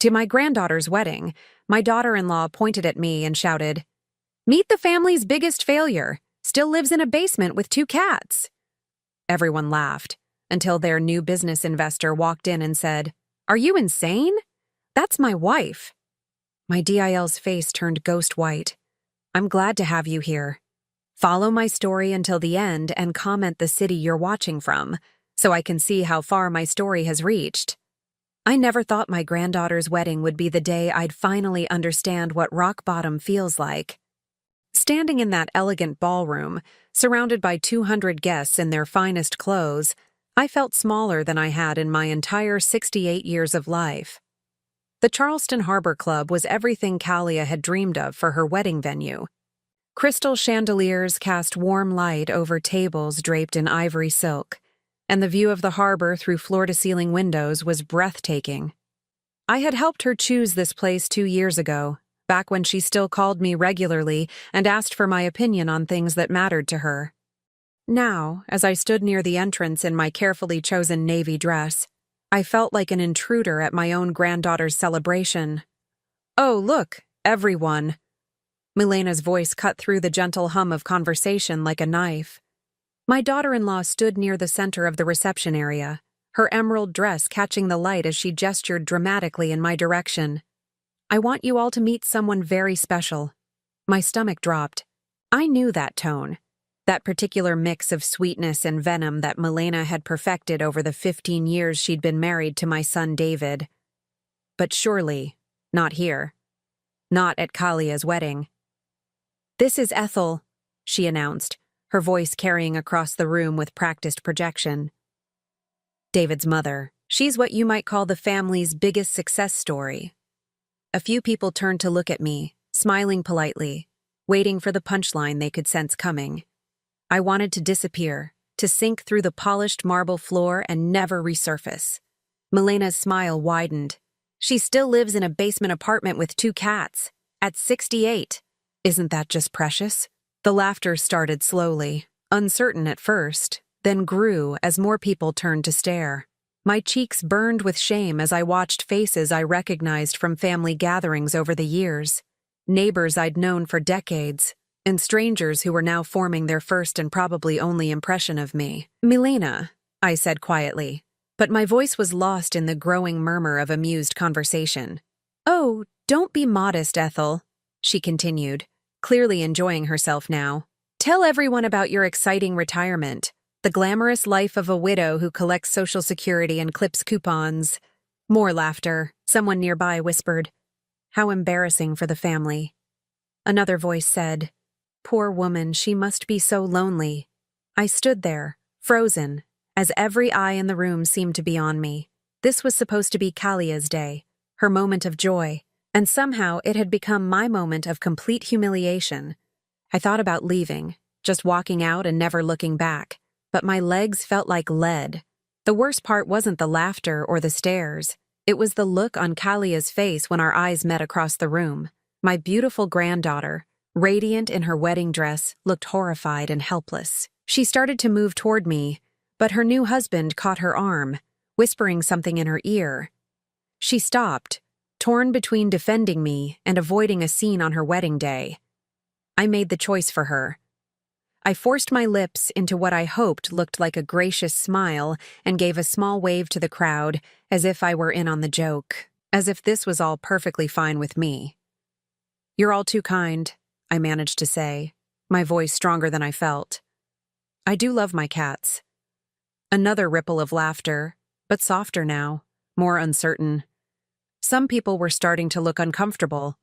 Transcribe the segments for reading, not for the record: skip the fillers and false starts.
To my granddaughter's wedding, my daughter-in-law pointed at me and shouted, "Meet the family's biggest failure. Still lives in a basement with 2 cats." Everyone laughed, until their new business investor walked in and said, "Are you insane? That's my wife." My DIL's face turned ghost white. "I'm glad to have you here. Follow my story until the end and comment the city you're watching from, so I can see how far my story has reached." I never thought my granddaughter's wedding would be the day I'd finally understand what rock bottom feels like. Standing in that elegant ballroom, surrounded by 200 guests in their finest clothes, I felt smaller than I had in my entire 68 years of life. The Charleston Harbor Club was everything Kalia had dreamed of for her wedding venue. Crystal chandeliers cast warm light over tables draped in ivory silk, and the view of the harbor through floor-to-ceiling windows was breathtaking. I had helped her choose this place 2 years ago, back when she still called me regularly and asked for my opinion on things that mattered to her. Now, as I stood near the entrance in my carefully chosen navy dress, I felt like an intruder at my own granddaughter's celebration. "Oh, look, everyone." Milena's voice cut through the gentle hum of conversation like a knife. My daughter-in-law stood near the center of the reception area, her emerald dress catching the light as she gestured dramatically in my direction. "I want you all to meet someone very special." My stomach dropped. I knew that tone, that particular mix of sweetness and venom that Milena had perfected over the 15 years she'd been married to my son David. But surely, not here. Not at Kalia's wedding. "This is Ethel," she announced, her voice carrying across the room with practiced projection. "David's mother. She's what you might call the family's biggest success story." A few people turned to look at me, smiling politely, waiting for the punchline they could sense coming. I wanted to disappear, to sink through the polished marble floor and never resurface. Milena's smile widened. "She still lives in a basement apartment with 2 cats. At 68. Isn't that just precious?" The laughter started slowly, uncertain at first, then grew as more people turned to stare. My cheeks burned with shame as I watched faces I recognized from family gatherings over the years, neighbors I'd known for decades, and strangers who were now forming their first and probably only impression of me. "Milena," I said quietly, but my voice was lost in the growing murmur of amused conversation. "Oh, don't be modest, Ethel," she continued, clearly enjoying herself now. "Tell everyone about your exciting retirement, the glamorous life of a widow who collects Social Security and clips coupons." More laughter. Someone nearby whispered, "How embarrassing for the family." Another voice said, "Poor woman, she must be so lonely." I stood there, frozen, as every eye in the room seemed to be on me. This was supposed to be Kalia's day, her moment of joy, and somehow it had become my moment of complete humiliation. I thought about leaving, just walking out and never looking back, but my legs felt like lead. The worst part wasn't the laughter or the stares. It was the look on Kalia's face when our eyes met across the room. My beautiful granddaughter, radiant in her wedding dress, looked horrified and helpless. She started to move toward me, but her new husband caught her arm, whispering something in her ear. She stopped, torn between defending me and avoiding a scene on her wedding day. I made the choice for her. I forced my lips into what I hoped looked like a gracious smile and gave a small wave to the crowd, as if I were in on the joke, as if this was all perfectly fine with me. "You're all too kind," I managed to say, my voice stronger than I felt. "I do love my cats." Another ripple of laughter, but softer now, more uncertain. Some people were starting to look uncomfortable,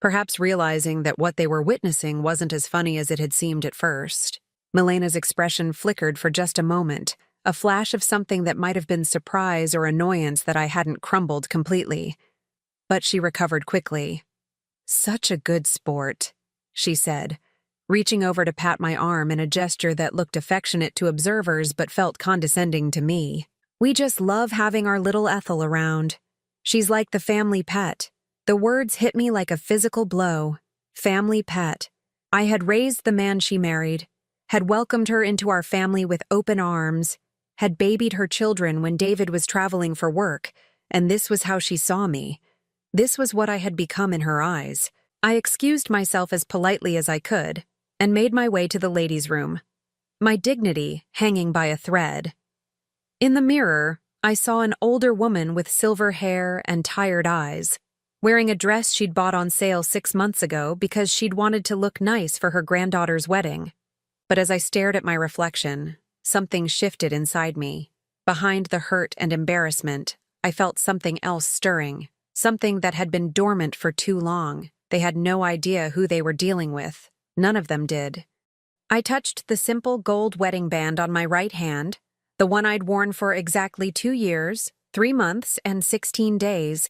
perhaps realizing that what they were witnessing wasn't as funny as it had seemed at first. Milena's expression flickered for just a moment, a flash of something that might have been surprise or annoyance that I hadn't crumbled completely. But she recovered quickly. "Such a good sport," she said, reaching over to pat my arm in a gesture that looked affectionate to observers but felt condescending to me. "We just love having our little Ethel around. She's like the family pet." The words hit me like a physical blow. Family pet. I had raised the man she married, had welcomed her into our family with open arms, had babied her children when David was traveling for work, and this was how she saw me. This was what I had become in her eyes. I excused myself as politely as I could and made my way to the ladies' room, my dignity hanging by a thread. In the mirror, I saw an older woman with silver hair and tired eyes, wearing a dress she'd bought on sale 6 months ago because she'd wanted to look nice for her granddaughter's wedding. But as I stared at my reflection, something shifted inside me. Behind the hurt and embarrassment, I felt something else stirring, something that had been dormant for too long. They had no idea who they were dealing with. None of them did. I touched the simple gold wedding band on my right hand, the one I'd worn for exactly 2 years, 3 months, and 16 days,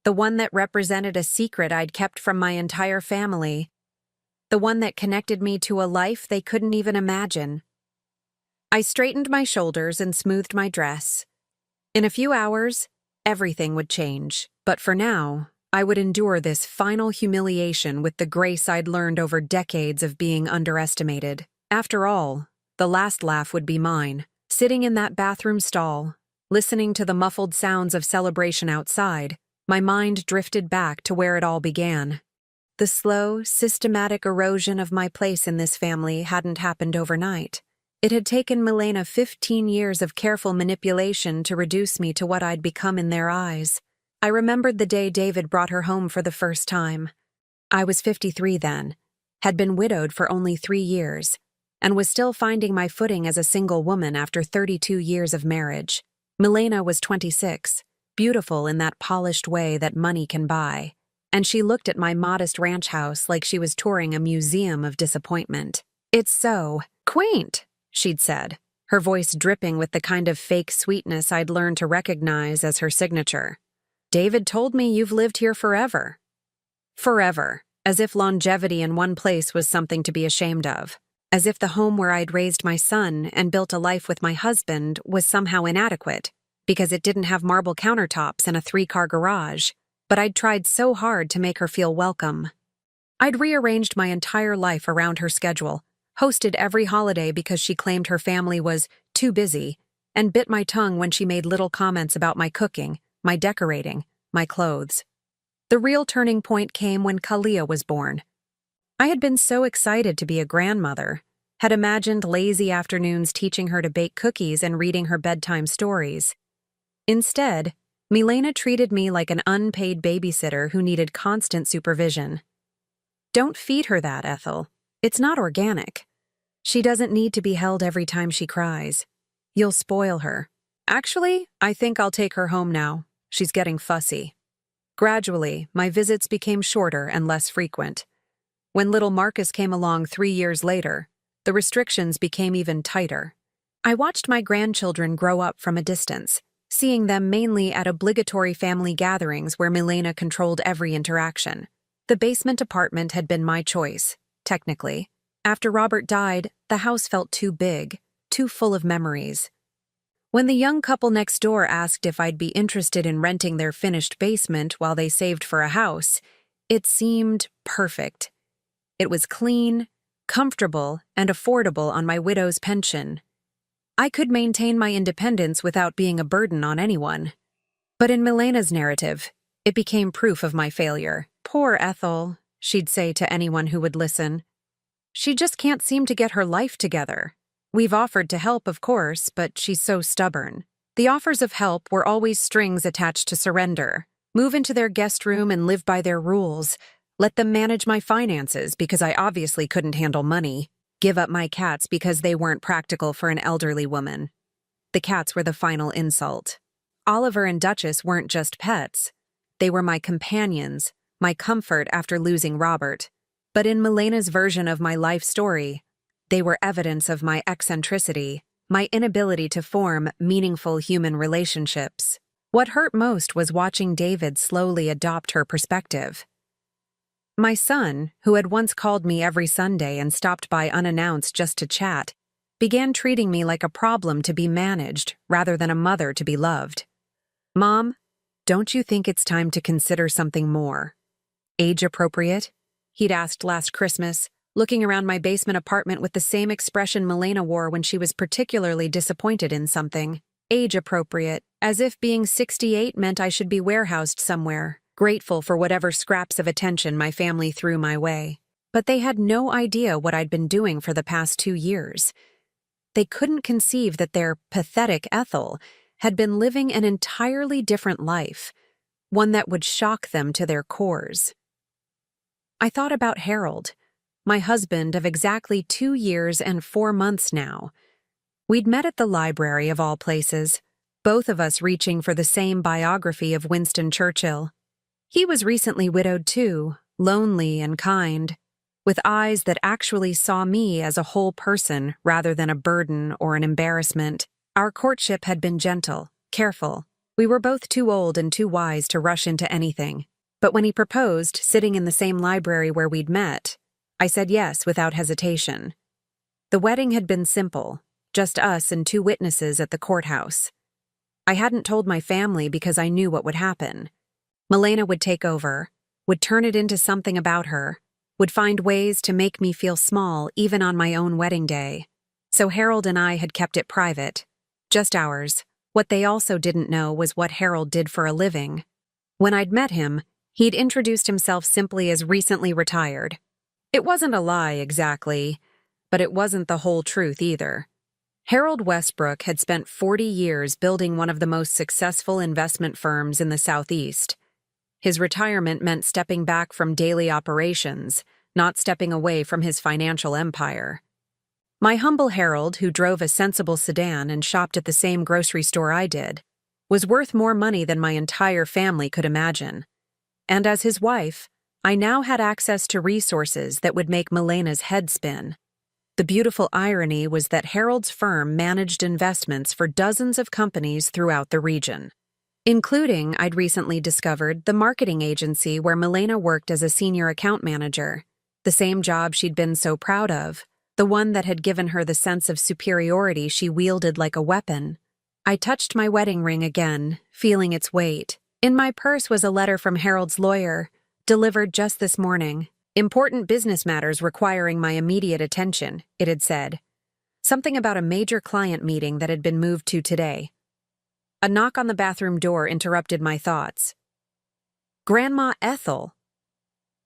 the one that represented a secret I'd kept from my entire family, the one that connected me to a life they couldn't even imagine. I straightened my shoulders and smoothed my dress. In a few hours, everything would change, but for now, I would endure this final humiliation with the grace I'd learned over decades of being underestimated. After all, the last laugh would be mine, sitting in that bathroom stall, listening to the muffled sounds of celebration outside. My mind drifted back to where it all began. The slow, systematic erosion of my place in this family hadn't happened overnight. It had taken Milena 15 years of careful manipulation to reduce me to what I'd become in their eyes. I remembered the day David brought her home for the first time. I was 53 then, had been widowed for only 3 years, and was still finding my footing as a single woman after 32 years of marriage. Milena was 26, beautiful in that polished way that money can buy, and she looked at my modest ranch house like she was touring a museum of disappointment. "It's so quaint," she'd said, her voice dripping with the kind of fake sweetness I'd learned to recognize as her signature. "David told me you've lived here forever." Forever, as if longevity in one place was something to be ashamed of, as if the home where I'd raised my son and built a life with my husband was somehow inadequate, because it didn't have marble countertops and a 3-car garage, but I'd tried so hard to make her feel welcome. I'd rearranged my entire life around her schedule, hosted every holiday because she claimed her family was too busy, and bit my tongue when she made little comments about my cooking, my decorating, my clothes. The real turning point came when Kalia was born. I had been so excited to be a grandmother, had imagined lazy afternoons teaching her to bake cookies and reading her bedtime stories. Instead, Milena treated me like an unpaid babysitter who needed constant supervision. "Don't feed her that, Ethel. It's not organic. She doesn't need to be held every time she cries. You'll spoil her. Actually, I think I'll take her home now. She's getting fussy." Gradually, my visits became shorter and less frequent. When little Marcus came along 3 years later, the restrictions became even tighter. I watched my grandchildren grow up from a distance, seeing them mainly at obligatory family gatherings where Milena controlled every interaction. The basement apartment had been my choice, technically. After Robert died, the house felt too big, too full of memories. When the young couple next door asked if I'd be interested in renting their finished basement while they saved for a house, it seemed perfect. It was clean, comfortable, and affordable on my widow's pension. I could maintain my independence without being a burden on anyone. But in Milena's narrative, it became proof of my failure. "Poor Ethel," she'd say to anyone who would listen. "She just can't seem to get her life together. We've offered to help, of course, but she's so stubborn." The offers of help were always strings attached to surrender. Move into their guest room and live by their rules. Let them manage my finances because I obviously couldn't handle money. Give up my cats because they weren't practical for an elderly woman. The cats were the final insult. Oliver and Duchess weren't just pets. They were my companions, my comfort after losing Robert. But in Milena's version of my life story, they were evidence of my eccentricity, my inability to form meaningful human relationships. What hurt most was watching David slowly adopt her perspective. My son, who had once called me every Sunday and stopped by unannounced just to chat, began treating me like a problem to be managed rather than a mother to be loved. "Mom, don't you think it's time to consider something more age-appropriate?" he'd asked last Christmas, looking around my basement apartment with the same expression Milena wore when she was particularly disappointed in something. Age-appropriate, as if being 68 meant I should be warehoused somewhere, grateful for whatever scraps of attention my family threw my way. But they had no idea what I'd been doing for the past 2 years. They couldn't conceive that their pathetic Ethel had been living an entirely different life, one that would shock them to their cores. I thought about Harold, my husband of exactly 2 years and 4 months now. We'd met at the library of all places, both of us reaching for the same biography of Winston Churchill. He was recently widowed too, lonely and kind, with eyes that actually saw me as a whole person rather than a burden or an embarrassment. Our courtship had been gentle, careful. We were both too old and too wise to rush into anything. But when he proposed, sitting in the same library where we'd met, I said yes without hesitation. The wedding had been simple, just us and 2 witnesses at the courthouse. I hadn't told my family because I knew what would happen. Milena would take over, would turn it into something about her, would find ways to make me feel small even on my own wedding day. So Harold and I had kept it private, just ours. What they also didn't know was what Harold did for a living. When I'd met him, he'd introduced himself simply as recently retired. It wasn't a lie exactly, but it wasn't the whole truth either. Harold Westbrook had spent 40 years building one of the most successful investment firms in the Southeast. His retirement meant stepping back from daily operations, not stepping away from his financial empire. My humble Harold, who drove a sensible sedan and shopped at the same grocery store I did, was worth more money than my entire family could imagine. And as his wife, I now had access to resources that would make Milena's head spin. The beautiful irony was that Harold's firm managed investments for dozens of companies throughout the region, including, I'd recently discovered, the marketing agency where Milena worked as a senior account manager, the same job she'd been so proud of, the one that had given her the sense of superiority she wielded like a weapon. I touched my wedding ring again, feeling its weight. In my purse was a letter from Harold's lawyer, delivered just this morning. Important business matters requiring my immediate attention, it had said. Something about a major client meeting that had been moved to today. A knock on the bathroom door interrupted my thoughts. Grandma Ethel.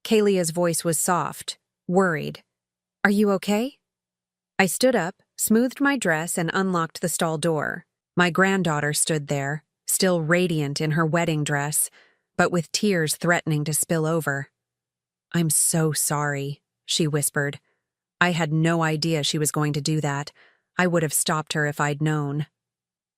Kalia's voice was soft, worried. Are you okay? I stood up, smoothed my dress, and unlocked the stall door. My granddaughter stood there, still radiant in her wedding dress, but with tears threatening to spill over. I'm so sorry, she whispered. I had no idea she was going to do that. I would have stopped her if I'd known.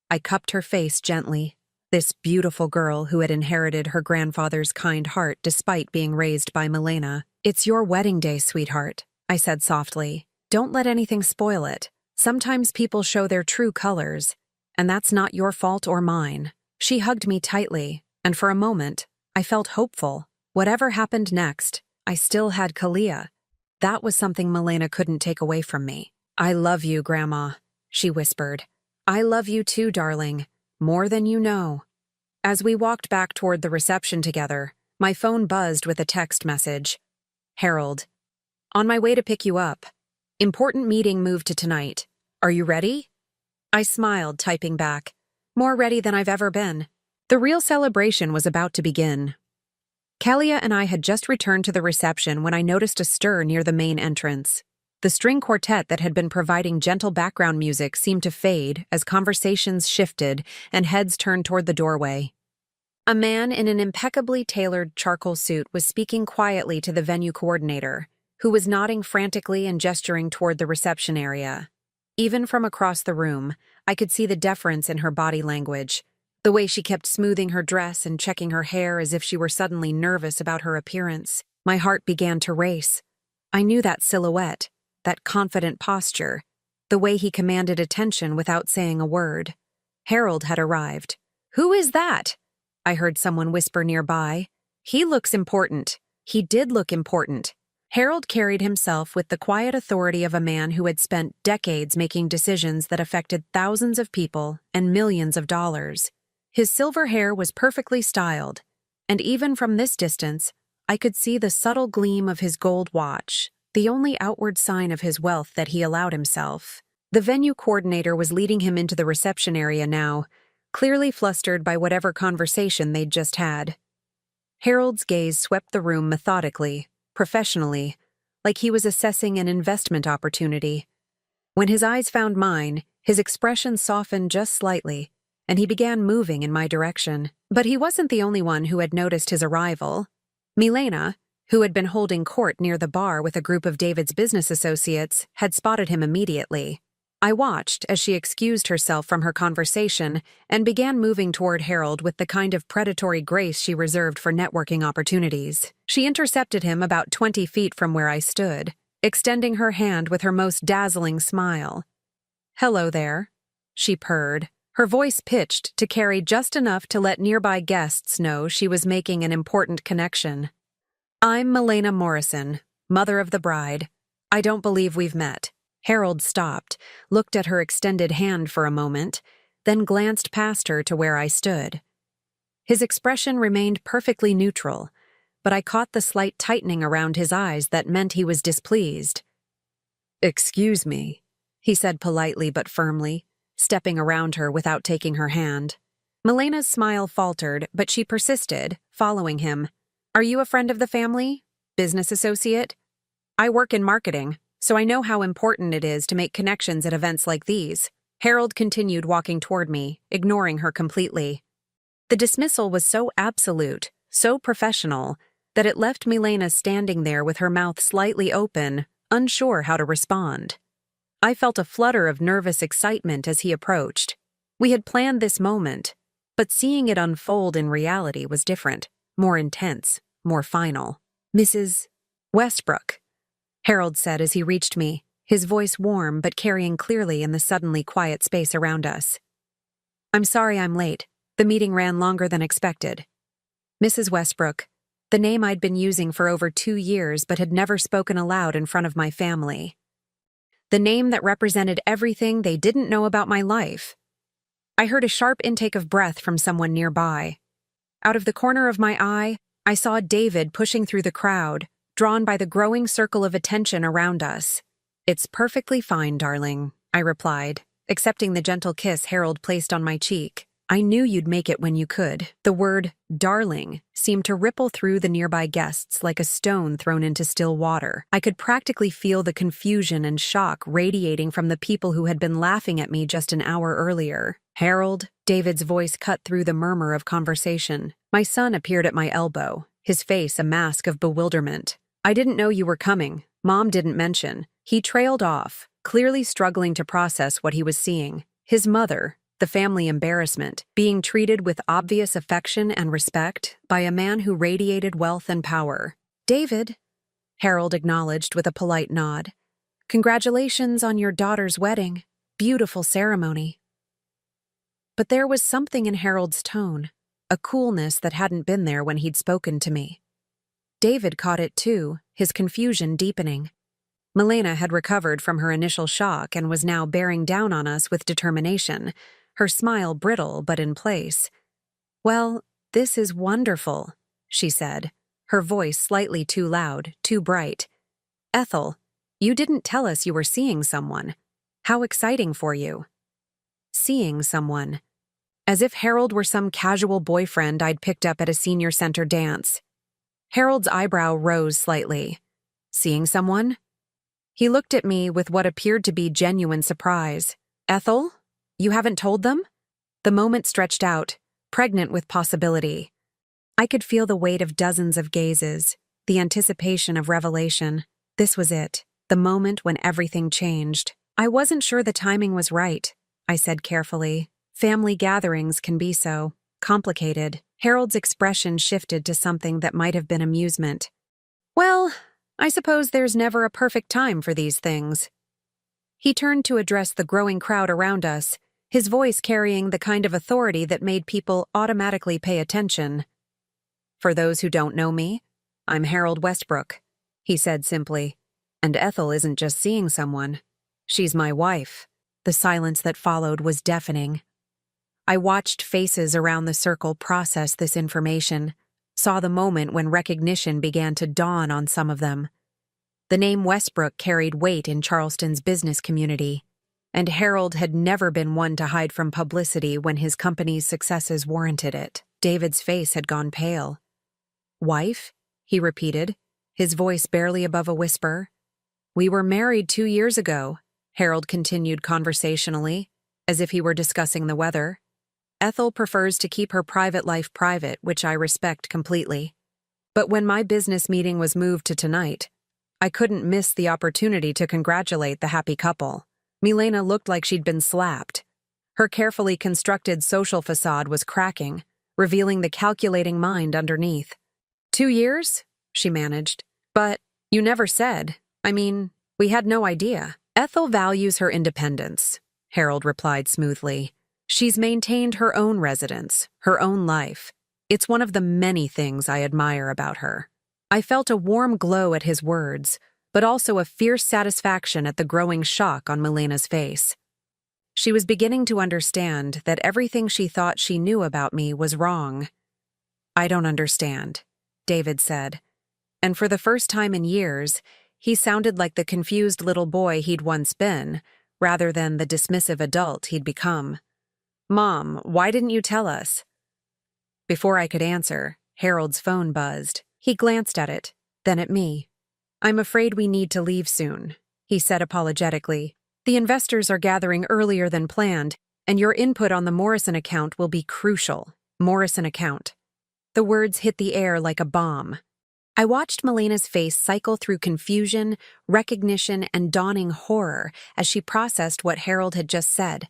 I cupped her face gently, this beautiful girl who had inherited her grandfather's kind heart despite being raised by Milena. It's your wedding day, sweetheart, I said softly. Don't let anything spoil it. Sometimes people show their true colors, and that's not your fault or mine. She hugged me tightly, and for a moment, I felt hopeful. Whatever happened next, I still had Kalia. That was something Milena couldn't take away from me. I love you, Grandma, she whispered. I love you too, darling, more than you know. As we walked back toward the reception together, my phone buzzed with a text message. Harold, on my way to pick you up. Important meeting moved to tonight. Are you ready? I smiled, typing back. More ready than I've ever been. The real celebration was about to begin. Kalia and I had just returned to the reception when I noticed a stir near the main entrance. The string quartet that had been providing gentle background music seemed to fade as conversations shifted and heads turned toward the doorway. A man in an impeccably tailored charcoal suit was speaking quietly to the venue coordinator, who was nodding frantically and gesturing toward the reception area. Even from across the room, I could see the deference in her body language, the way she kept smoothing her dress and checking her hair as if she were suddenly nervous about her appearance. My heart began to race. I knew that silhouette, that confident posture, the way he commanded attention without saying a word. Harold had arrived. Who is that? I heard someone whisper nearby. He looks important. He did look important. Harold carried himself with the quiet authority of a man who had spent decades making decisions that affected thousands of people and millions of dollars. His silver hair was perfectly styled, and even from this distance, I could see the subtle gleam of his gold watch, the only outward sign of his wealth that he allowed himself. The venue coordinator was leading him into the reception area now, clearly flustered by whatever conversation they'd just had. Harold's gaze swept the room methodically, professionally, like he was assessing an investment opportunity. When his eyes found mine, his expression softened just slightly, and he began moving in my direction. But he wasn't the only one who had noticed his arrival. Milena, who had been holding court near the bar with a group of David's business associates, had spotted him immediately. I watched as she excused herself from her conversation and began moving toward Harold with the kind of predatory grace she reserved for networking opportunities. She intercepted him about 20 feet from where I stood, extending her hand with her most dazzling smile. "Hello there," she purred, her voice pitched to carry just enough to let nearby guests know she was making an important connection. "I'm Milena Morrison, mother of the bride. I don't believe we've met." Harold stopped, looked at her extended hand for a moment, then glanced past her to where I stood. His expression remained perfectly neutral, but I caught the slight tightening around his eyes that meant he was displeased. "Excuse me," he said politely but firmly, stepping around her without taking her hand. Milena's smile faltered, but she persisted, following him. "Are you a friend of the family? Business associate? I work in marketing, so I know how important it is to make connections at events like these." Harold continued walking toward me, ignoring her completely. The dismissal was so absolute, so professional, that it left Milena standing there with her mouth slightly open, unsure how to respond. I felt a flutter of nervous excitement as he approached. We had planned this moment, but seeing it unfold in reality was different, more intense, more final. "Mrs. Westbrook," Harold said as he reached me, his voice warm but carrying clearly in the suddenly quiet space around us. "I'm sorry I'm late. The meeting ran longer than expected." Mrs. Westbrook, the name I'd been using for over 2 years but had never spoken aloud in front of my family. The name that represented everything they didn't know about my life. I heard a sharp intake of breath from someone nearby. Out of the corner of my eye, I saw David pushing through the crowd, drawn by the growing circle of attention around us. "It's perfectly fine, darling," I replied, accepting the gentle kiss Harold placed on my cheek. "I knew you'd make it when you could." The word "darling" seemed to ripple through the nearby guests like a stone thrown into still water. I could practically feel the confusion and shock radiating from the people who had been laughing at me just an hour earlier. "Harold," David's voice cut through the murmur of conversation. My son appeared at my elbow, his face a mask of bewilderment. "I didn't know you were coming. Mom didn't mention." He trailed off, clearly struggling to process what he was seeing. His mother, the family embarrassment, being treated with obvious affection and respect by a man who radiated wealth and power. "David," Harold acknowledged with a polite nod. "Congratulations on your daughter's wedding. Beautiful ceremony." But there was something in Harold's tone, a coolness that hadn't been there when he'd spoken to me. David caught it too, his confusion deepening. Milena had recovered from her initial shock and was now bearing down on us with determination, her smile brittle but in place. "Well, this is wonderful," she said, her voice slightly too loud, too bright. "Ethel, you didn't tell us you were seeing someone. How exciting for you." Seeing someone. As if Harold were some casual boyfriend I'd picked up at a senior center dance. Harold's eyebrow rose slightly. "Seeing someone?" He looked at me with what appeared to be genuine surprise. "Ethel? You haven't told them?" The moment stretched out, pregnant with possibility. I could feel the weight of dozens of gazes, the anticipation of revelation. This was it, the moment when everything changed. "I wasn't sure the timing was right," I said carefully. "Family gatherings can be so complicated." Harold's expression shifted to something that might have been amusement. "Well, I suppose there's never a perfect time for these things." He turned to address the growing crowd around us, his voice carrying the kind of authority that made people automatically pay attention. "For those who don't know me, I'm Harold Westbrook," he said simply. "And Ethel isn't just seeing someone. She's my wife." The silence that followed was deafening. I watched faces around the circle process this information, saw the moment when recognition began to dawn on some of them. The name Westbrook carried weight in Charleston's business community, and Harold had never been one to hide from publicity when his company's successes warranted it. David's face had gone pale. Wife? He repeated, his voice barely above a whisper. We were married 2 years ago, Harold continued conversationally, as if he were discussing the weather. Ethel prefers to keep her private life private, which I respect completely. But when my business meeting was moved to tonight, I couldn't miss the opportunity to congratulate the happy couple. Milena looked like she'd been slapped. Her carefully constructed social facade was cracking, revealing the calculating mind underneath. 2 years? She managed. But you never said. I mean, we had no idea. Ethel values her independence, Harold replied smoothly. She's maintained her own residence, her own life. It's one of the many things I admire about her. I felt a warm glow at his words, but also a fierce satisfaction at the growing shock on Milena's face. She was beginning to understand that everything she thought she knew about me was wrong. I don't understand, David said. And for the first time in years, he sounded like the confused little boy he'd once been, rather than the dismissive adult he'd become. Mom, why didn't you tell us? Before I could answer, Harold's phone buzzed. He glanced at it, then at me. I'm afraid we need to leave soon, he said apologetically. The investors are gathering earlier than planned, and your input on the Morrison account will be crucial. Morrison account. The words hit the air like a bomb. I watched Milena's face cycle through confusion, recognition, and dawning horror as she processed what Harold had just said.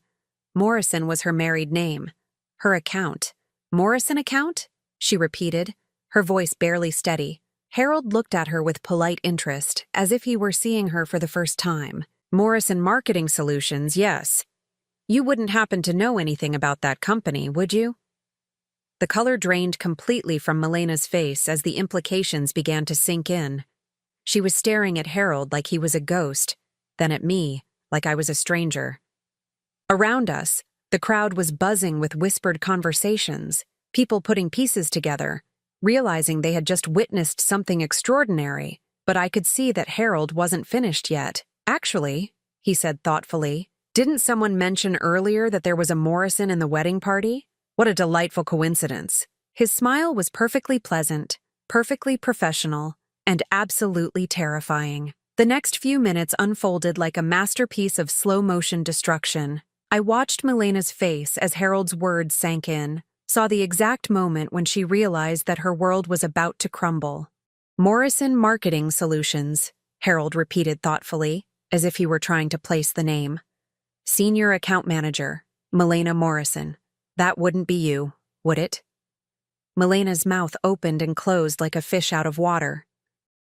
Morrison was her married name. Her account. Morrison account? She repeated, her voice barely steady. Harold looked at her with polite interest, as if he were seeing her for the first time. Morrison Marketing Solutions, yes. You wouldn't happen to know anything about that company, would you? The color drained completely from Milena's face as the implications began to sink in. She was staring at Harold like he was a ghost, then at me, like I was a stranger. Around us, the crowd was buzzing with whispered conversations, people putting pieces together, realizing they had just witnessed something extraordinary, but I could see that Harold wasn't finished yet. Actually, he said thoughtfully, didn't someone mention earlier that there was a Morrison in the wedding party? What a delightful coincidence. His smile was perfectly pleasant, perfectly professional, and absolutely terrifying. The next few minutes unfolded like a masterpiece of slow-motion destruction. I watched Milena's face as Harold's words sank in, saw the exact moment when she realized that her world was about to crumble. Morrison Marketing Solutions, Harold repeated thoughtfully, as if he were trying to place the name. Senior Account Manager, Milena Morrison. That wouldn't be you, would it? Milena's mouth opened and closed like a fish out of water.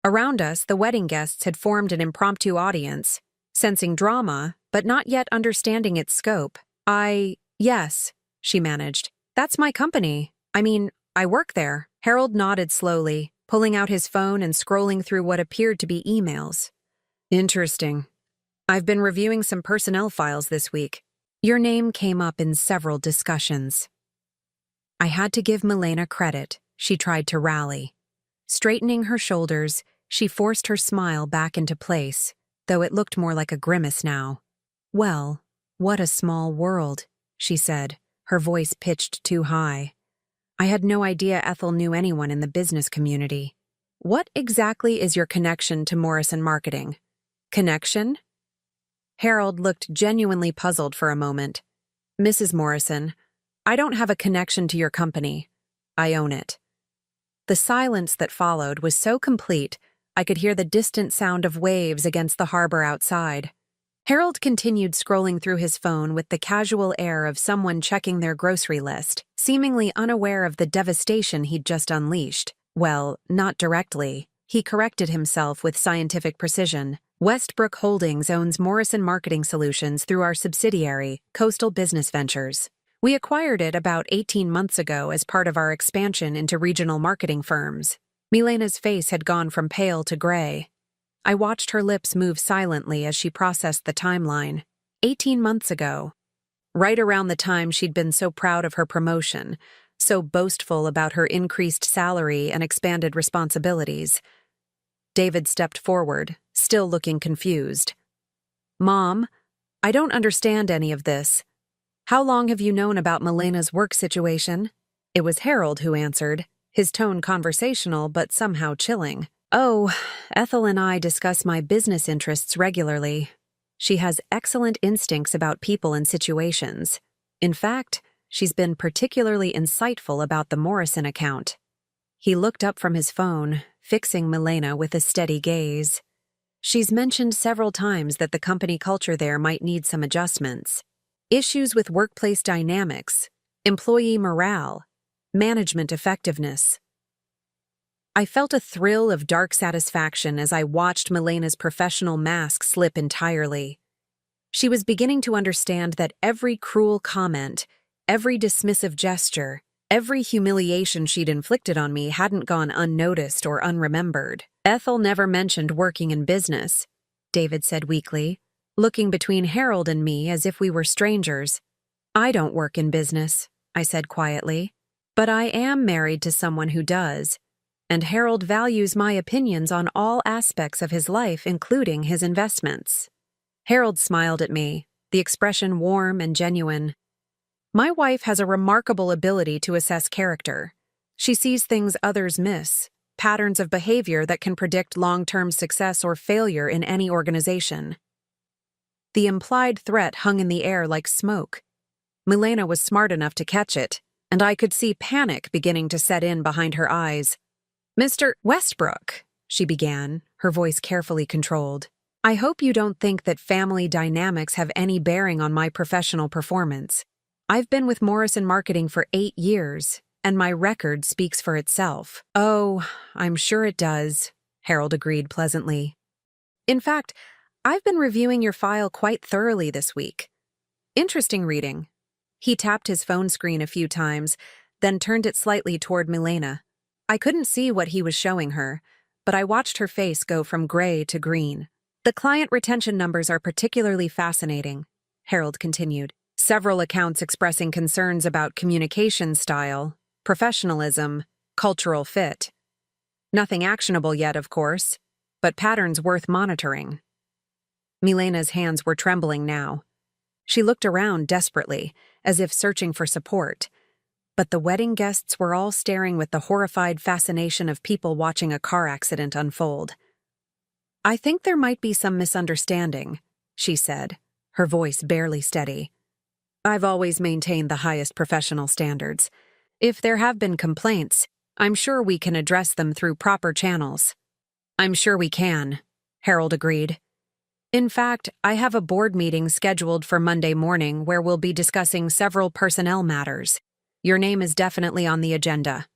Around us, the wedding guests had formed an impromptu audience, sensing drama, but not yet understanding its scope. Yes, she managed. That's my company. I work there. Harold nodded slowly, pulling out his phone and scrolling through what appeared to be emails. Interesting. I've been reviewing some personnel files this week. Your name came up in several discussions. I had to give Milena credit. She tried to rally. Straightening her shoulders, she forced her smile back into place, though it looked more like a grimace now. Well, what a small world, she said, her voice pitched too high. I had no idea Ethel knew anyone in the business community. What exactly is your connection to Morrison Marketing? Connection? Harold looked genuinely puzzled for a moment. Mrs. Morrison, I don't have a connection to your company. I own it. The silence that followed was so complete, I could hear the distant sound of waves against the harbor outside. Harold continued scrolling through his phone with the casual air of someone checking their grocery list, seemingly unaware of the devastation he'd just unleashed. Well, not directly. He corrected himself with scientific precision. Westbrook Holdings owns Morrison Marketing Solutions through our subsidiary, Coastal Business Ventures. We acquired it about 18 months ago as part of our expansion into regional marketing firms. Milena's face had gone from pale to gray. I watched her lips move silently as she processed the timeline. 18 months ago. Right around the time she'd been so proud of her promotion, so boastful about her increased salary and expanded responsibilities. David stepped forward, still looking confused. Mom, I don't understand any of this. How long have you known about Milena's work situation? It was Harold who answered. his tone conversational but somehow chilling. "Oh, Ethel and I discuss my business interests regularly. She has excellent instincts about people and situations. In fact, she's been particularly insightful about the Morrison account." He looked up from his phone, fixing Milena with a steady gaze. "She's mentioned several times that the company culture there might need some adjustments. Issues with workplace dynamics, employee morale, management effectiveness." I felt a thrill of dark satisfaction as I watched Milena's professional mask slip entirely. She was beginning to understand that every cruel comment, every dismissive gesture, every humiliation she'd inflicted on me hadn't gone unnoticed or unremembered. "Ethel never mentioned working in business," David said weakly, looking between Harold and me as if we were strangers. "I don't work in business," I said quietly, "but I am married to someone who does, and Harold values my opinions on all aspects of his life, including his investments." Harold smiled at me, the expression warm and genuine. "My wife has a remarkable ability to assess character. She sees things others miss, patterns of behavior that can predict long-term success or failure in any organization." The implied threat hung in the air like smoke. Milena was smart enough to catch it, and I could see panic beginning to set in behind her eyes. "Mr. Westbrook," she began, her voice carefully controlled, "I hope you don't think that family dynamics have any bearing on my professional performance. I've been with Morrison Marketing for 8 years, and my record speaks for itself." "Oh, I'm sure it does," Harold agreed pleasantly. "In fact, I've been reviewing your file quite thoroughly this week. Interesting reading." He tapped his phone screen a few times, then turned it slightly toward Milena. I couldn't see what he was showing her, but I watched her face go from gray to green. "The client retention numbers are particularly fascinating," Harold continued. "Several accounts expressing concerns about communication style, professionalism, cultural fit. Nothing actionable yet, of course, but patterns worth monitoring." Milena's hands were trembling now. She looked around desperately, as if searching for support. But the wedding guests were all staring with the horrified fascination of people watching a car accident unfold. "I think there might be some misunderstanding," she said, her voice barely steady. "I've always maintained the highest professional standards. If there have been complaints, I'm sure we can address them through proper channels." "I'm sure we can," Harold agreed. "In fact, I have a board meeting scheduled for Monday morning where we'll be discussing several personnel matters. Your name is definitely on the agenda."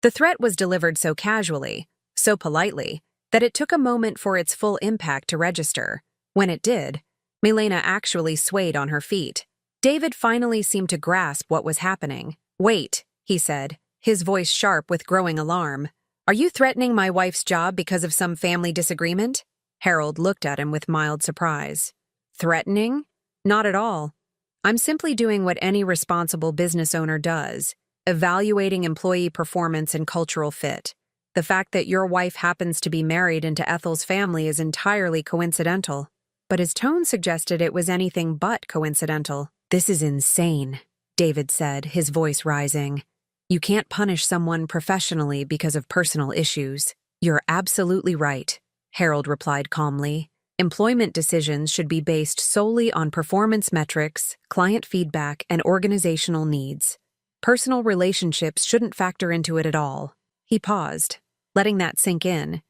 The threat was delivered so casually, so politely, that it took a moment for its full impact to register. When it did, Milena actually swayed on her feet. David finally seemed to grasp what was happening. "Wait," he said, his voice sharp with growing alarm. "Are you threatening my wife's job because of some family disagreement?" Harold looked at him with mild surprise. "Threatening? Not at all. I'm simply doing what any responsible business owner does, evaluating employee performance and cultural fit. The fact that your wife happens to be married into Ethel's family is entirely coincidental." But his tone suggested it was anything but coincidental. "This is insane," David said, his voice rising. "You can't punish someone professionally because of personal issues." "You're absolutely right," Harold replied calmly. "Employment decisions should be based solely on performance metrics, client feedback, and organizational needs. Personal relationships shouldn't factor into it at all." He paused, letting that sink in,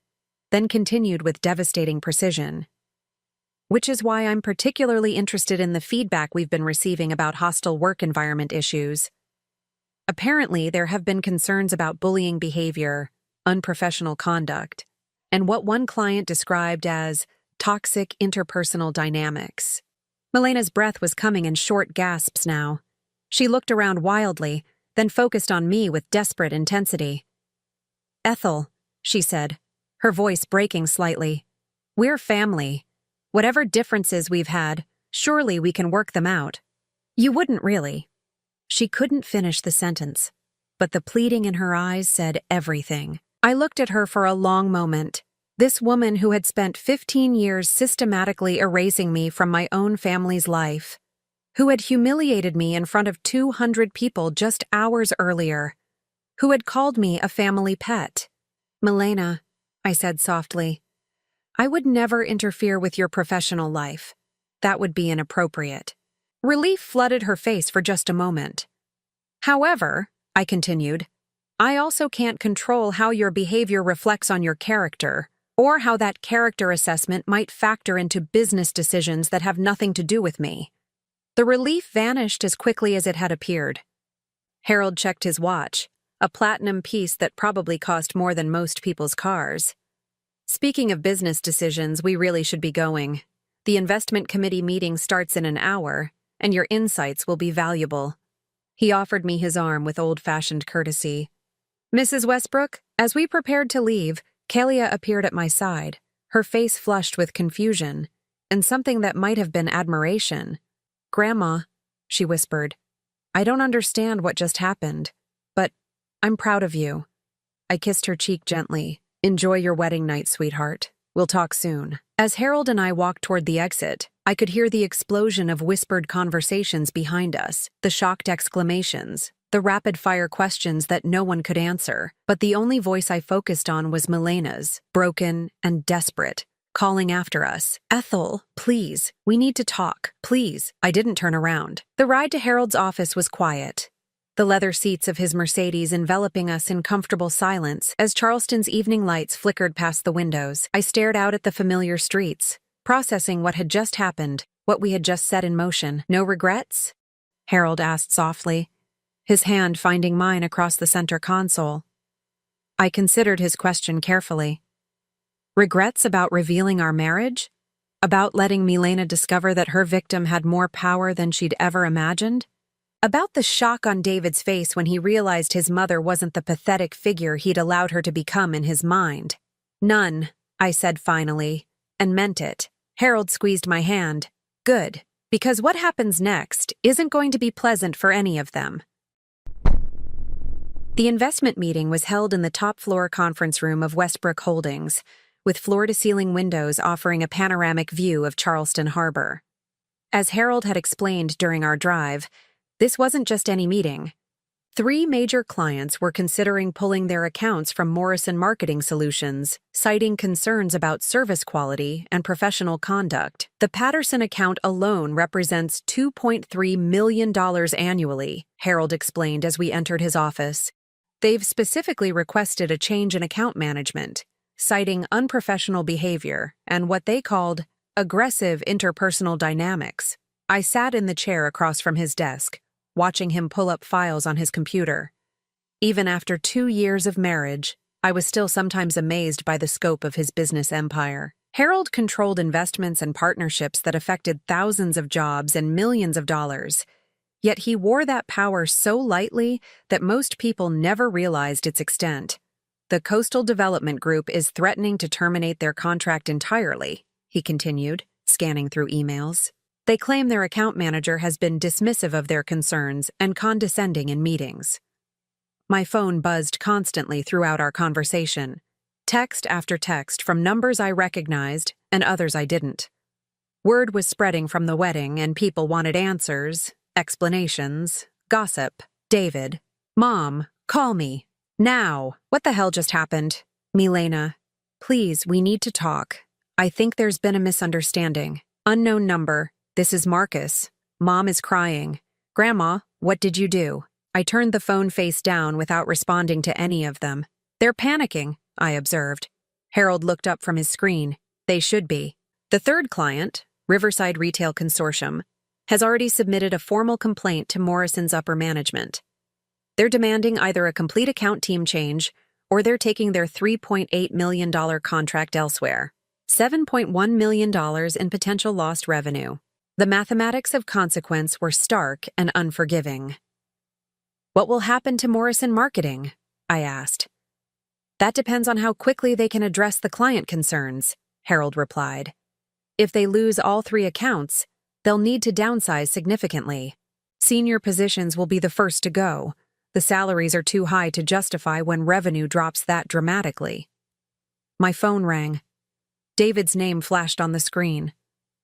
then continued with devastating precision. "Which is why I'm particularly interested in the feedback we've been receiving about hostile work environment issues. Apparently, there have been concerns about bullying behavior, unprofessional conduct, and what one client described as toxic interpersonal dynamics." Milena's breath was coming in short gasps now. She looked around wildly, then focused on me with desperate intensity. "Ethel," she said, her voice breaking slightly, "we're family. Whatever differences we've had, surely we can work them out." "You wouldn't really." She couldn't finish the sentence, but the pleading in her eyes said everything. I looked at her for a long moment. This woman who had spent 15 years systematically erasing me from my own family's life, who had humiliated me in front of 200 people just hours earlier, who had called me a family pet. "Milena," I said softly, "I would never interfere with your professional life. That would be inappropriate." Relief flooded her face for just a moment. "However," I continued, "I also can't control how your behavior reflects on your character, or how that character assessment might factor into business decisions that have nothing to do with me." The relief vanished as quickly as it had appeared. Harold checked his watch, a platinum piece that probably cost more than most people's cars. "Speaking of business decisions, we really should be going. The investment committee meeting starts in an hour, and your insights will be valuable." He offered me his arm with old-fashioned courtesy. "Mrs. Westbrook," as we prepared to leave, Kalia appeared at my side, her face flushed with confusion, and something that might have been admiration. "Grandma," she whispered, "I don't understand what just happened, but I'm proud of you." I kissed her cheek gently. "Enjoy your wedding night, sweetheart. We'll talk soon." As Harold and I walked toward the exit, I could hear the explosion of whispered conversations behind us, the shocked exclamations, the rapid-fire questions that no one could answer. But the only voice I focused on was Milena's, broken and desperate, calling after us. "Ethel, please, we need to talk, please." I didn't turn around. The ride to Harold's office was quiet, the leather seats of his Mercedes enveloping us in comfortable silence as Charleston's evening lights flickered past the windows. I stared out at the familiar streets, processing what had just happened, what we had just set in motion. "No regrets?" Harold asked softly, his hand finding mine across the center console. I considered his question carefully. Regrets about revealing our marriage? About letting Milena discover that her victim had more power than she'd ever imagined? About the shock on David's face when he realized his mother wasn't the pathetic figure he'd allowed her to become in his mind? "None," I said finally, and meant it. Harold squeezed my hand. "Good, because what happens next isn't going to be pleasant for any of them." The investment meeting was held in the top-floor conference room of Westbrook Holdings, with floor-to-ceiling windows offering a panoramic view of Charleston Harbor. As Harold had explained during our drive, this wasn't just any meeting. 3 major clients were considering pulling their accounts from Morrison Marketing Solutions, citing concerns about service quality and professional conduct. The Patterson account alone represents $2.3 million annually, Harold explained as we entered his office. They've specifically requested a change in account management, citing unprofessional behavior and what they called aggressive interpersonal dynamics. I sat in the chair across from his desk, watching him pull up files on his computer. Even after 2 years of marriage, I was still sometimes amazed by the scope of his business empire. Harold controlled investments and partnerships that affected thousands of jobs and millions of dollars. Yet he wore that power so lightly that most people never realized its extent. "The Coastal Development Group is threatening to terminate their contract entirely," he continued, scanning through emails. "They claim their account manager has been dismissive of their concerns and condescending in meetings." My phone buzzed constantly throughout our conversation, text after text from numbers I recognized and others I didn't. Word was spreading from the wedding and people wanted answers, explanations, gossip. "David, Mom, call me. Now. What the hell just happened?" "Milena, please, we need to talk. I think there's been a misunderstanding. Unknown number. This is Marcus. Mom is crying. Grandma, what did you do?" I turned the phone face down without responding to any of them. "They're panicking," I observed. Harold looked up from his screen. "They should be." The third client, Riverside Retail Consortium, has already submitted a formal complaint to Morrison's upper management. They're demanding either a complete account team change or they're taking their $3.8 million contract elsewhere. $7.1 million in potential lost revenue. The mathematics of consequence were stark and unforgiving. "What will happen to Morrison Marketing?" I asked. "That depends on how quickly they can address the client concerns," Harold replied. "If they lose all 3 accounts, they'll need to downsize significantly. Senior positions will be the first to go. The salaries are too high to justify when revenue drops that dramatically." My phone rang. David's name flashed on the screen.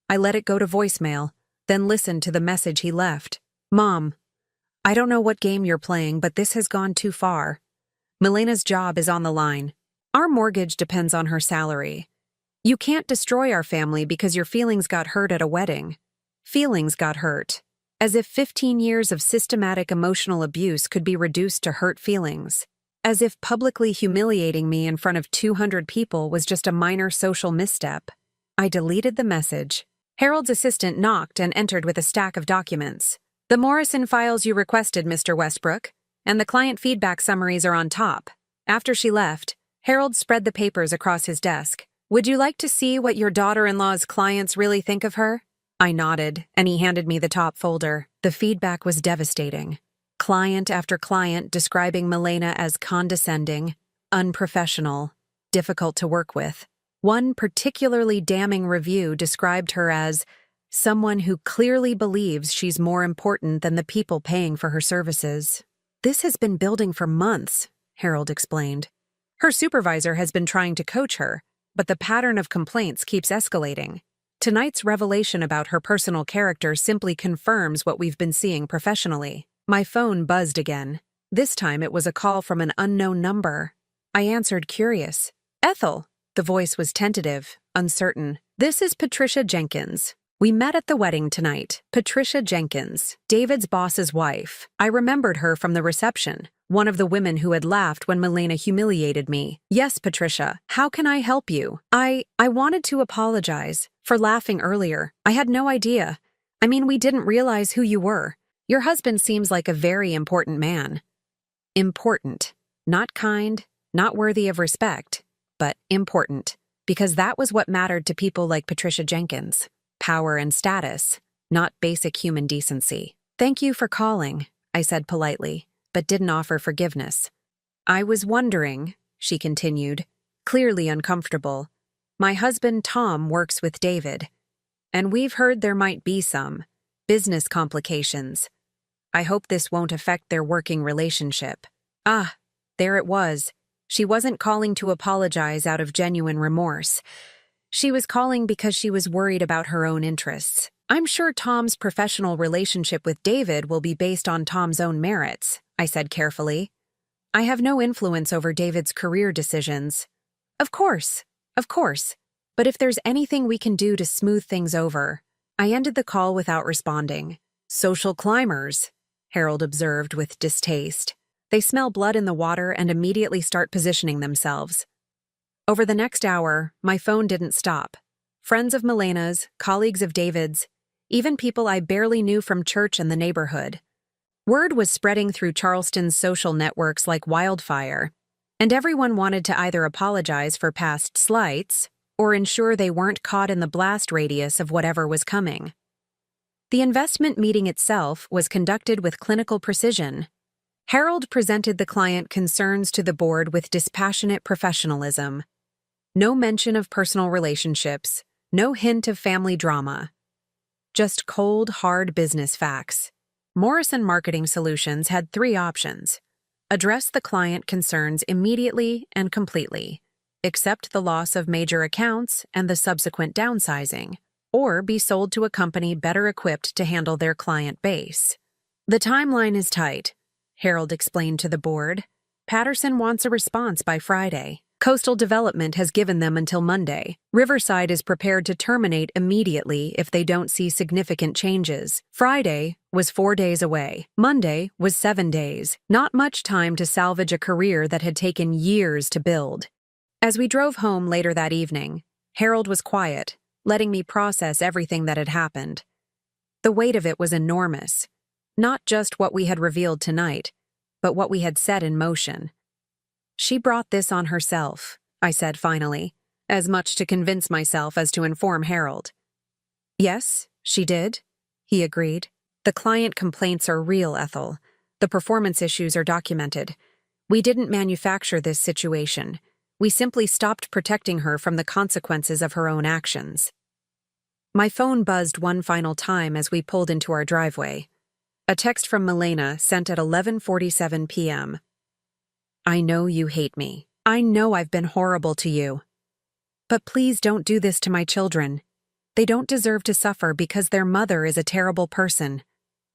I let it go to voicemail, then listened to the message he left. "Mom, I don't know what game you're playing, but this has gone too far. Milena's job is on the line. Our mortgage depends on her salary. You can't destroy our family because your feelings got hurt at a wedding. Feelings got hurt. As if 15 years of systematic emotional abuse could be reduced to hurt feelings. As if publicly humiliating me in front of 200 people was just a minor social misstep. I deleted the message. Harold's assistant knocked and entered with a stack of documents. The Morrison files you requested, Mr. Westbrook, and the client feedback summaries are on top. After she left, Harold spread the papers across his desk. Would you like to see what your daughter-in-law's clients really think of her? I nodded, and he handed me the top folder. The feedback was devastating. Client after client describing Milena as condescending, unprofessional, difficult to work with. One particularly damning review described her as someone who clearly believes she's more important than the people paying for her services. This has been building for months, Harold explained. Her supervisor has been trying to coach her, but the pattern of complaints keeps escalating. Tonight's revelation about her personal character simply confirms what we've been seeing professionally. My phone buzzed again. This time it was a call from an unknown number. I answered, curious. Ethel. The voice was tentative, uncertain. This is Patricia Jenkins. We met at the wedding tonight. Patricia Jenkins, David's boss's wife. I remembered her from the reception, one of the women who had laughed when Milena humiliated me. Yes, Patricia, how can I help you? I wanted to apologize for laughing earlier. I had no idea. I mean, we didn't realize who you were. Your husband seems like a very important man. Important. Not kind, not worthy of respect, but important. Because that was what mattered to people like Patricia Jenkins. Power and status, not basic human decency. Thank you for calling, I said politely, but didn't offer forgiveness. I was wondering, she continued, clearly uncomfortable. My husband Tom works with David, and we've heard there might be some business complications. I hope this won't affect their working relationship. Ah, there it was. She wasn't calling to apologize out of genuine remorse. She was calling because she was worried about her own interests. I'm sure Tom's professional relationship with David will be based on Tom's own merits, I said carefully. I have no influence over David's career decisions. Of course. But if there's anything we can do to smooth things over. I ended the call without responding. Social climbers, Harold observed with distaste. They smell blood in the water and immediately start positioning themselves. Over the next hour, my phone didn't stop. Friends of Milena's, colleagues of David's, even people I barely knew from church and the neighborhood. Word was spreading through Charleston's social networks like wildfire, and everyone wanted to either apologize for past slights or ensure they weren't caught in the blast radius of whatever was coming. The investment meeting itself was conducted with clinical precision. Harold presented the client concerns to the board with dispassionate professionalism. No mention of personal relationships, no hint of family drama. Just cold, hard business facts. Morrison Marketing Solutions had 3 options. Address the client concerns immediately and completely, accept the loss of major accounts and the subsequent downsizing, or be sold to a company better equipped to handle their client base. The timeline is tight, Harold explained to the board. Patterson wants a response by Friday. Coastal Development has given them until Monday. Riverside is prepared to terminate immediately if they don't see significant changes. Friday was 4 days away. Monday was 7 days. Not much time to salvage a career that had taken years to build. As we drove home later that evening, Harold was quiet, letting me process everything that had happened. The weight of it was enormous. Not just what we had revealed tonight, but what we had set in motion. She brought this on herself, I said finally, as much to convince myself as to inform Harold. Yes, she did, he agreed. The client complaints are real, Ethel. The performance issues are documented. We didn't manufacture this situation. We simply stopped protecting her from the consequences of her own actions. My phone buzzed one final time as we pulled into our driveway. A text from Milena sent at 11:47 p.m. I know you hate me. I know I've been horrible to you. But please don't do this to my children. They don't deserve to suffer because their mother is a terrible person.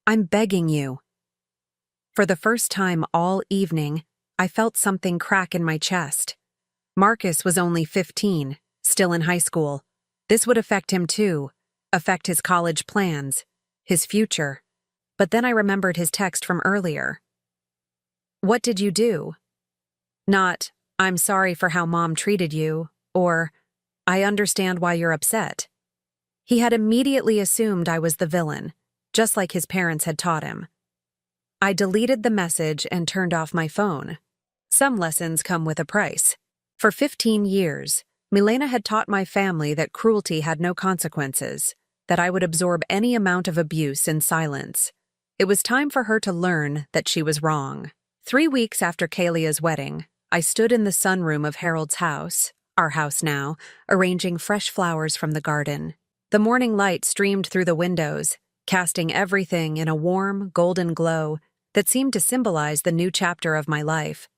I'm begging you. For the first time all evening, I felt something crack in my chest. Marcus was only 15, still in high school. This would affect him too, affect his college plans, his future. But then I remembered his text from earlier. "What did you do?" Not, "I'm sorry for how Mom treated you," or, "I understand why you're upset." He had immediately assumed I was the villain, just like his parents had taught him. I deleted the message and turned off my phone. Some lessons come with a price. For 15 years, Milena had taught my family that cruelty had no consequences, that I would absorb any amount of abuse in silence. It was time for her to learn that she was wrong. 3 weeks after Kalia's wedding, I stood in the sunroom of Harold's house, our house now, arranging fresh flowers from the garden. The morning light streamed through the windows, casting everything in a warm, golden glow that seemed to symbolize the new chapter of my life.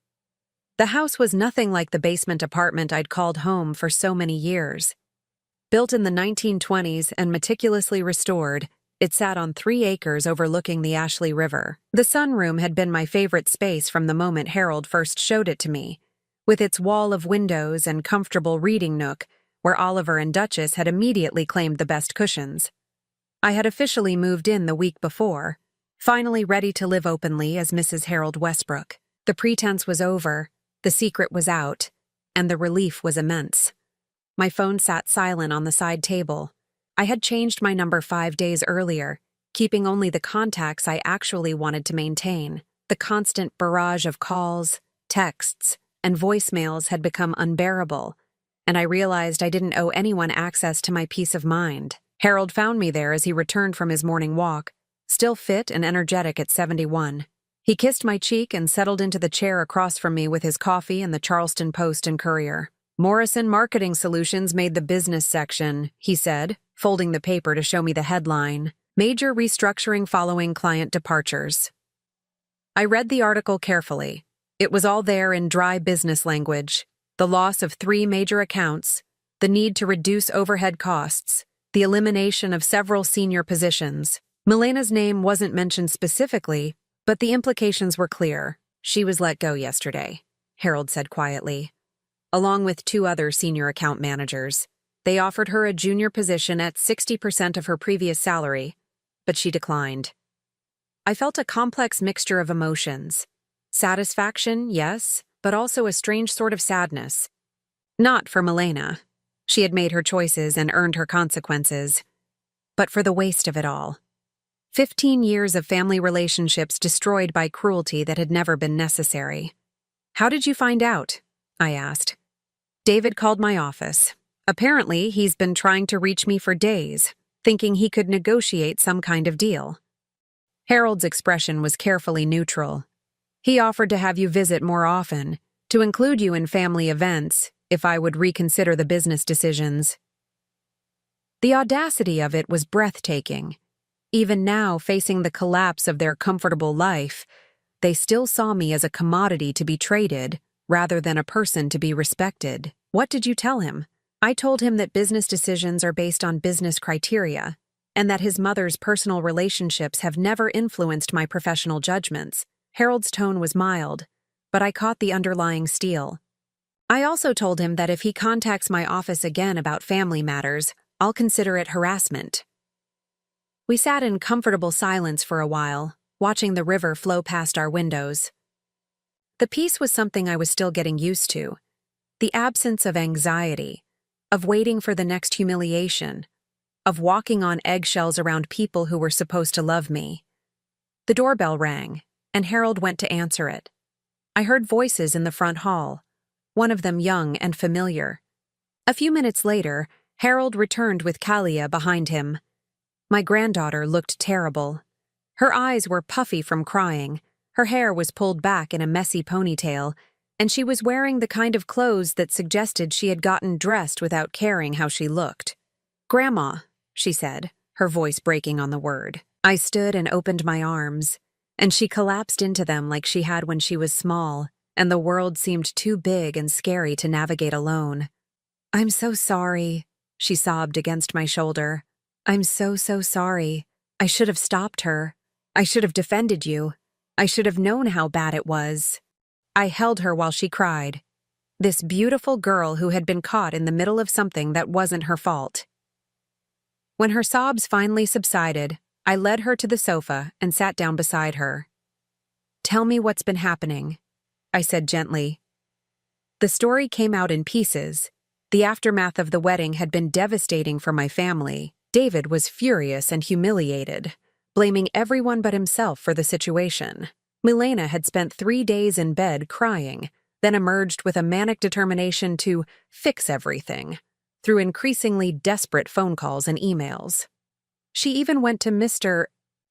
The house was nothing like the basement apartment I'd called home for so many years. Built in the 1920s and meticulously restored, it sat on 3 acres overlooking the Ashley River. The sunroom had been my favorite space from the moment Harold first showed it to me, with its wall of windows and comfortable reading nook where Oliver and Duchess had immediately claimed the best cushions. I had officially moved in the week before, finally ready to live openly as Mrs. Harold Westbrook. The pretense was over, the secret was out, and the relief was immense. My phone sat silent on the side table. I had changed my number 5 days earlier, keeping only the contacts I actually wanted to maintain. The constant barrage of calls, texts, and voicemails had become unbearable, and I realized I didn't owe anyone access to my peace of mind. Harold found me there as he returned from his morning walk, still fit and energetic at 71. He kissed my cheek and settled into the chair across from me with his coffee and the Charleston Post and Courier. "Morrison Marketing Solutions made the business section," he said, folding the paper to show me the headline, "Major Restructuring Following Client Departures." I read the article carefully. It was all there in dry business language. The loss of 3 major accounts, the need to reduce overhead costs, the elimination of several senior positions. Milena's name wasn't mentioned specifically, but the implications were clear. "She was let go yesterday," Harold said quietly, along with 2 other senior account managers. They offered her a junior position at 60% of her previous salary, but she declined. I felt a complex mixture of emotions. Satisfaction, yes, but also a strange sort of sadness. Not for Milena. She had made her choices and earned her consequences. But for the waste of it all. 15 years of family relationships destroyed by cruelty that had never been necessary. "How did you find out?" I asked. "David called my office. Apparently, he's been trying to reach me for days, thinking he could negotiate some kind of deal." Harold's expression was carefully neutral. "He offered to have you visit more often, to include you in family events, if I would reconsider the business decisions." The audacity of it was breathtaking. Even now, facing the collapse of their comfortable life, they still saw me as a commodity to be traded, rather than a person to be respected. "What did you tell him?" I told him that business decisions are based on business criteria, and that his mother's personal relationships have never influenced my professional judgments. Harold's tone was mild, but I caught the underlying steel. I also told him that if he contacts my office again about family matters, I'll consider it harassment. We sat in comfortable silence for a while, watching the river flow past our windows. The peace was something I was still getting used to. The absence of anxiety, of waiting for the next humiliation, of walking on eggshells around people who were supposed to love me. The doorbell rang, and Harold went to answer it. I heard voices in the front hall, one of them young and familiar. A few minutes later, Harold returned with Kalia behind him. My granddaughter looked terrible. Her eyes were puffy from crying, her hair was pulled back in a messy ponytail, and she was wearing the kind of clothes that suggested she had gotten dressed without caring how she looked. "Grandma," she said, her voice breaking on the word. I stood and opened my arms, and she collapsed into them like she had when she was small, and the world seemed too big and scary to navigate alone. "I'm so sorry," she sobbed against my shoulder. "I'm so sorry. I should have stopped her. I should have defended you. I should have known how bad it was." I held her while she cried. This beautiful girl who had been caught in the middle of something that wasn't her fault. When her sobs finally subsided, I led her to the sofa and sat down beside her. "Tell me what's been happening," I said gently. The story came out in pieces. The aftermath of the wedding had been devastating for my family. David was furious and humiliated, blaming everyone but himself for the situation. Milena had spent 3 days in bed crying, then emerged with a manic determination to fix everything through increasingly desperate phone calls and emails. She even went to Mr.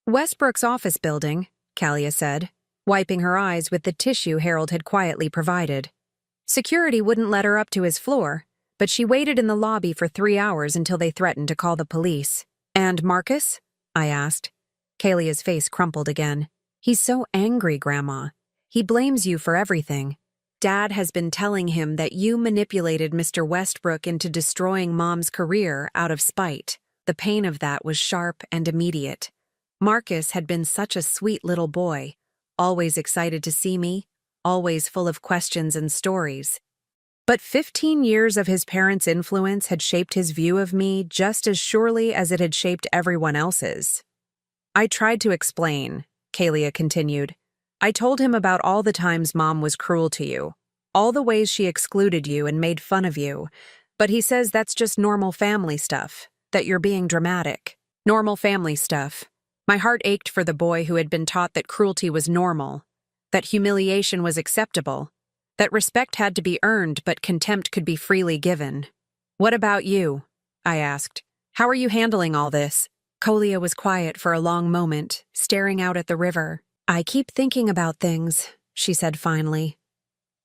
Westbrook's office building, Kalia said, wiping her eyes with the tissue Harold had quietly provided. Security wouldn't let her up to his floor, but she waited in the lobby for 3 hours until they threatened to call the police. "And Marcus?" I asked. Kalia's face crumpled again. "He's so angry, Grandma. He blames you for everything. Dad has been telling him that you manipulated Mr. Westbrook into destroying Mom's career out of spite. The pain of that was sharp and immediate. Marcus had been such a sweet little boy, always excited to see me, always full of questions and stories. But 15 years of his parents' influence had shaped his view of me just as surely as it had shaped everyone else's." "I tried to explain," Kalia continued. "I told him about all the times Mom was cruel to you, all the ways she excluded you and made fun of you, but he says that's just normal family stuff, that you're being dramatic. Normal family stuff." My heart ached for the boy who had been taught that cruelty was normal, that humiliation was acceptable, that respect had to be earned but contempt could be freely given. "What about you?" I asked. "How are you handling all this?" Kalia was quiet for a long moment, staring out at the river. "I keep thinking about things," she said finally.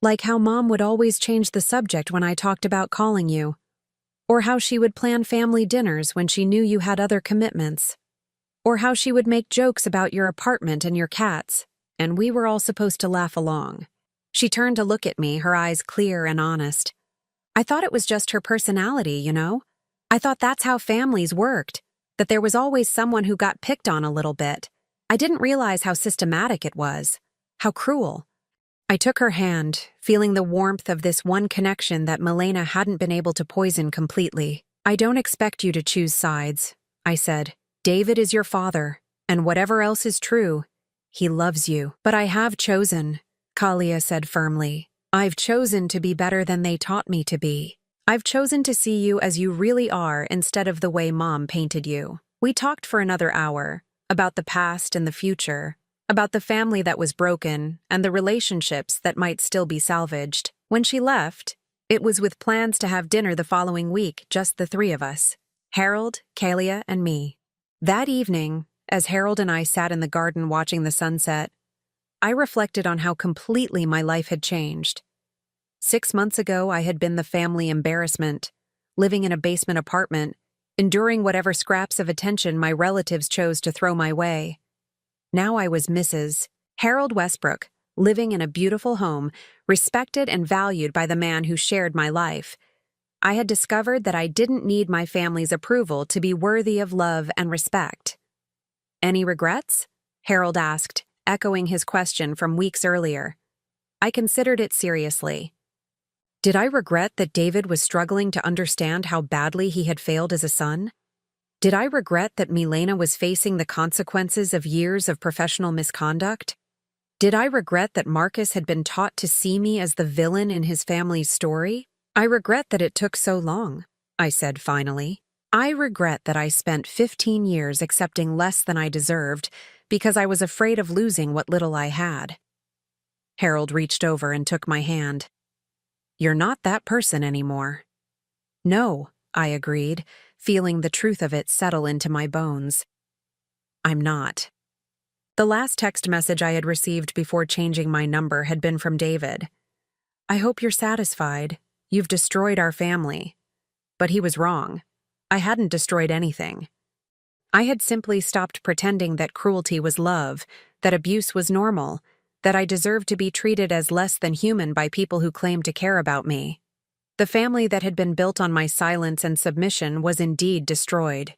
"Like how Mom would always change the subject when I talked about calling you. Or how she would plan family dinners when she knew you had other commitments. Or how she would make jokes about your apartment and your cats, and we were all supposed to laugh along." She turned to look at me, her eyes clear and honest. "I thought it was just her personality, you know? I thought that's how families worked, that there was always someone who got picked on a little bit. I didn't realize how systematic it was, how cruel." I took her hand, feeling the warmth of this one connection that Milena hadn't been able to poison completely. "I don't expect you to choose sides," I said. "David is your father, and whatever else is true, he loves you." "But I have chosen," Kalia said firmly. "I've chosen to be better than they taught me to be. I've chosen to see you as you really are instead of the way Mom painted you." We talked for another hour, about the past and the future, about the family that was broken and the relationships that might still be salvaged. When she left, it was with plans to have dinner the following week, just the 3 of us, Harold, Kalia, and me. That evening, as Harold and I sat in the garden watching the sunset, I reflected on how completely my life had changed. 6 months ago, I had been the family embarrassment, living in a basement apartment, enduring whatever scraps of attention my relatives chose to throw my way. Now I was Mrs. Harold Westbrook, living in a beautiful home, respected and valued by the man who shared my life. I had discovered that I didn't need my family's approval to be worthy of love and respect. "Any regrets?" Harold asked, echoing his question from weeks earlier. I considered it seriously. Did I regret that David was struggling to understand how badly he had failed as a son? Did I regret that Milena was facing the consequences of years of professional misconduct? Did I regret that Marcus had been taught to see me as the villain in his family's story? "I regret that it took so long," I said finally. "I regret that I spent 15 years accepting less than I deserved because I was afraid of losing what little I had." Harold reached over and took my hand. "You're not that person anymore." "No," I agreed, feeling the truth of it settle into my bones. "I'm not." The last text message I had received before changing my number had been from David. "I hope you're satisfied. You've destroyed our family." But he was wrong. I hadn't destroyed anything. I had simply stopped pretending that cruelty was love, that abuse was normal, that I deserved to be treated as less than human by people who claimed to care about me. The family that had been built on my silence and submission was indeed destroyed.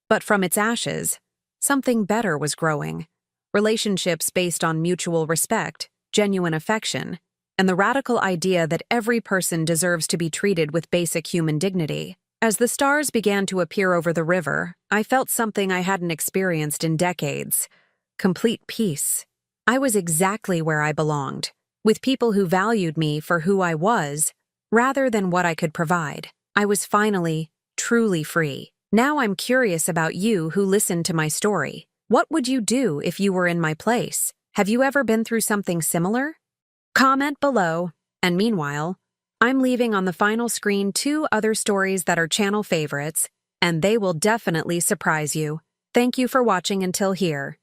But from its ashes, something better was growing. Relationships based on mutual respect, genuine affection, and the radical idea that every person deserves to be treated with basic human dignity. As the stars began to appear over the river, I felt something I hadn't experienced in decades: complete peace. I was exactly where I belonged, with people who valued me for who I was, rather than what I could provide. I was finally, truly free. Now I'm curious about you who listened to my story. What would you do if you were in my place? Have you ever been through something similar? Comment below, and meanwhile, I'm leaving on the final screen 2 other stories that are channel favorites, and they will definitely surprise you. Thank you for watching until here.